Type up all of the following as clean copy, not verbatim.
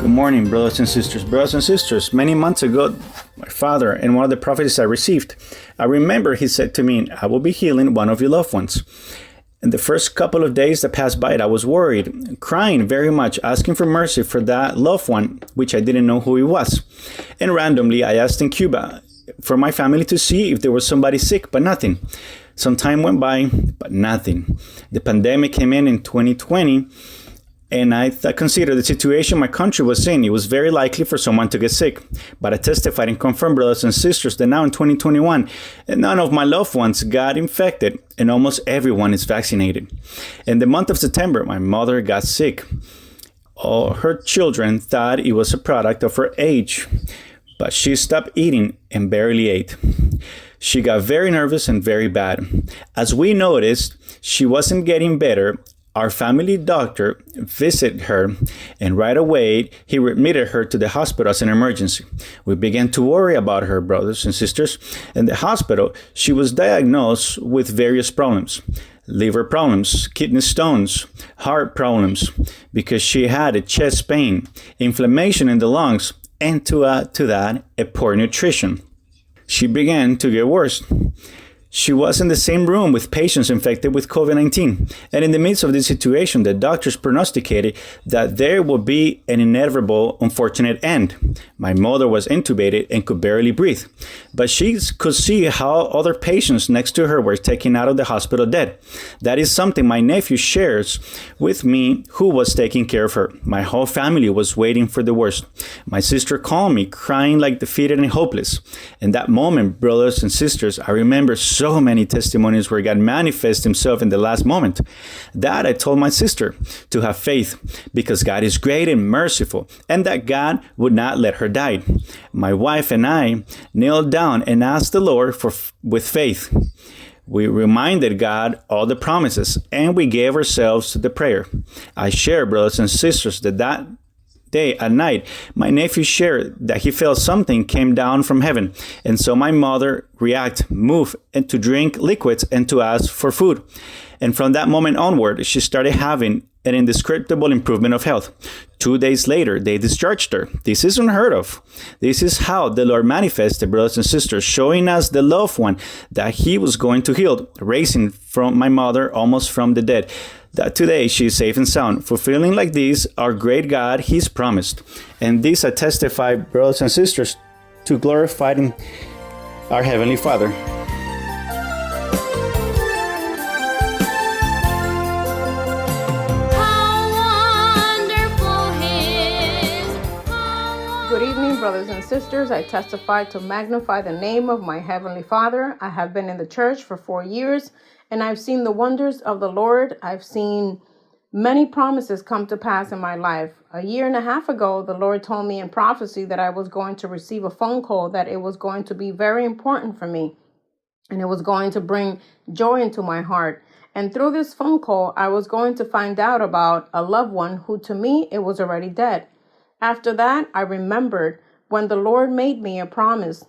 Good morning, brothers and sisters. Brothers and sisters, many months ago, my father, in one of the prophecies I received, I remember he said to me, I will be healing one of your loved ones. In the first couple of days that passed by, I was worried, crying very much, asking for mercy for that loved one, which I didn't know who he was. And randomly, I asked in Cuba for my family to see if there was somebody sick, but nothing. Some time went by, but nothing. The pandemic came in 2020. And I considered the situation my country was in. It was very likely for someone to get sick. But I testified and confirmed, brothers and sisters, that now in 2021, none of my loved ones got infected and almost everyone is vaccinated. In the month of September, my mother got sick. All her children thought it was a product of her age, but she stopped eating and barely ate. She got very nervous and very bad. As we noticed, she wasn't getting better. Our family doctor visited her, and right away, he admitted her to the hospital as an emergency. We began to worry about her, brothers and sisters. In the hospital, she was diagnosed with various problems. Liver problems, kidney stones, heart problems, because she had a chest pain, inflammation in the lungs, and to add to that, a poor nutrition. She began to get worse. She was in the same room with patients infected with COVID-19. And in the midst of this situation, the doctors prognosticated that there would be an inevitable, unfortunate end. My mother was intubated and could barely breathe. But she could see how other patients next to her were taken out of the hospital dead. That is something my nephew shares with me, who was taking care of her. My whole family was waiting for the worst. My sister called me, crying like defeated and hopeless. In that moment, brothers and sisters, I remember so many testimonies where God manifests himself in the last moment. That I told my sister to have faith, because God is great and merciful, and that God would not let her die. My wife and I knelt down and asked the Lord with faith. We reminded God all the promises, and we gave ourselves to the prayer. I share, brothers and sisters, that day at night, my nephew shared that he felt something came down from heaven. And so my mother moved, and to drink liquids and to ask for food. And from that moment onward, she started having an indescribable improvement of health. 2 days later, they discharged her. This is unheard of. This is how the Lord manifested, brothers and sisters, showing us the loved one that he was going to heal, raising from my mother almost from the dead. That today she is safe and sound, fulfilling like this our great God he's promised. And this I testify, brothers and sisters, to glorifying our Heavenly Father. Good evening, brothers and sisters. I testify to magnify the name of my Heavenly Father. I have been in the church for 4 years, and I've seen the wonders of the Lord. I've seen many promises come to pass in my life. 1.5 years ago, the Lord told me in prophecy that I was going to receive a phone call, that it was going to be very important for me, and it was going to bring joy into my heart. And through this phone call, I was going to find out about a loved one who, to me, it was already dead. After that, I remembered when the Lord made me a promise.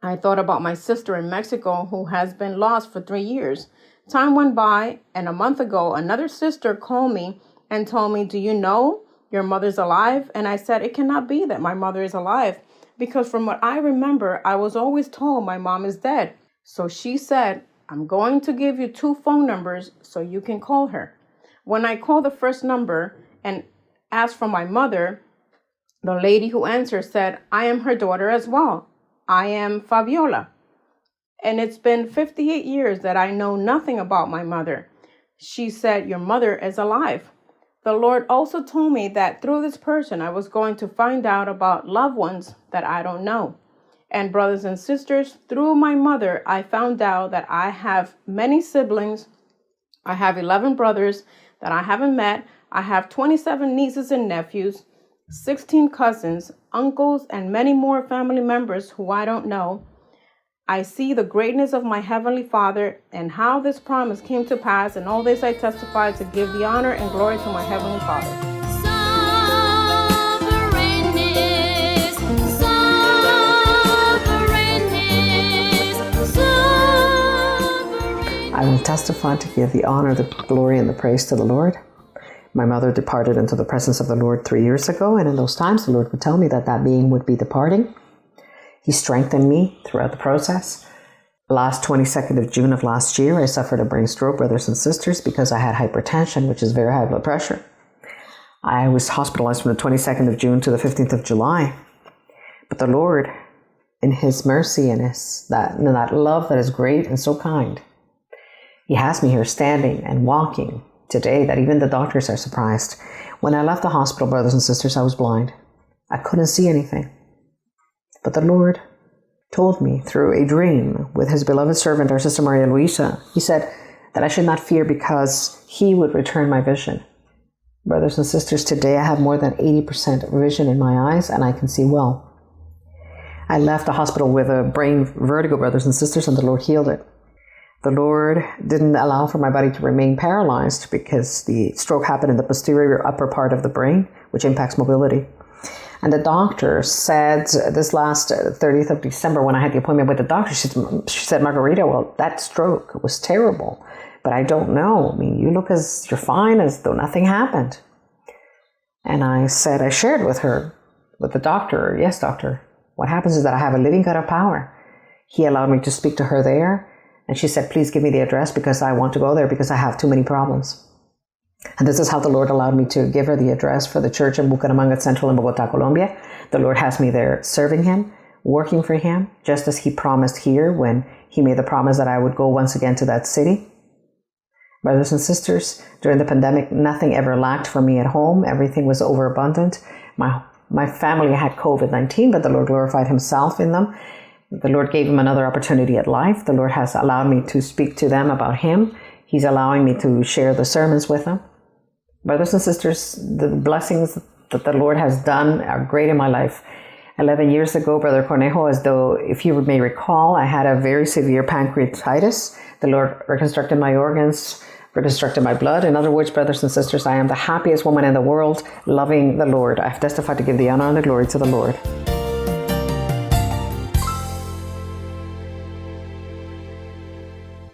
I thought about my sister in Mexico who has been lost for 3 years. Time went by, and a month ago, another sister called me and told me, do you know your mother's alive? And I said, it cannot be that my mother is alive, because from what I remember, I was always told my mom is dead. So she said, I'm going to give you 2 phone numbers so you can call her. When I called the first number and asked for my mother, the lady who answered said, I am her daughter as well. I am Fabiola. And it's been 58 years that I know nothing about my mother. She said, your mother is alive. The Lord also told me that through this person, I was going to find out about loved ones that I don't know. And brothers and sisters, through my mother, I found out that I have many siblings. I have 11 brothers that I haven't met. I have 27 nieces and nephews, 16 cousins, uncles, and many more family members who I don't know. I see the greatness of my Heavenly Father and how this promise came to pass, and all this I testify to give the honor and glory to my Heavenly Father. I will testify to give the honor, the glory, and the praise to the Lord. My mother departed into the presence of the Lord 3 years ago, and in those times the Lord would tell me that that being would be departing. He strengthened me throughout the process. Last 22nd of June of last year, I suffered a brain stroke, brothers and sisters, because I had hypertension, which is very high blood pressure. I was hospitalized from the 22nd of June to the 15th of July. But the Lord, in His mercy and that love that is great and so kind, He has me here standing and walking today that even the doctors are surprised. When I left the hospital, brothers and sisters, I was blind. I couldn't see anything. But the Lord told me through a dream with His beloved servant, our sister Maria Luisa, He said that I should not fear because He would return my vision. Brothers and sisters, today I have more than 80% vision in my eyes and I can see well. I left the hospital with a brain vertigo, brothers and sisters, and the Lord healed it. The Lord didn't allow for my body to remain paralyzed because the stroke happened in the posterior upper part of the brain, which impacts mobility. And the doctor said this last 30th of December when I had the appointment with the doctor, she said, Margarita, well, that stroke was terrible, but I don't know. I mean, you look as you're fine, as though nothing happened. And I shared with the doctor, yes, doctor, what happens is that I have a living God of power. He allowed me to speak to her there. And she said, please give me the address because I want to go there because I have too many problems. And this is how the Lord allowed me to give her the address for the church in Bucaramanga Central in Bogota, Colombia. The Lord has me there serving Him, working for Him, just as He promised here when He made the promise that I would go once again to that city. Brothers and sisters, during the pandemic, nothing ever lacked for me at home. Everything was overabundant. My family had COVID-19, but the Lord glorified Himself in them. The Lord gave them another opportunity at life. The Lord has allowed me to speak to them about Him. He's allowing me to share the sermons with them. Brothers and sisters, the blessings that the Lord has done are great in my life. 11 years ago, Brother Cornejo, as though, if you may recall, I had a very severe pancreatitis. The Lord reconstructed my organs, reconstructed my blood. In other words, brothers and sisters, I am the happiest woman in the world, loving the Lord. I have testified to give the honor and the glory to the Lord.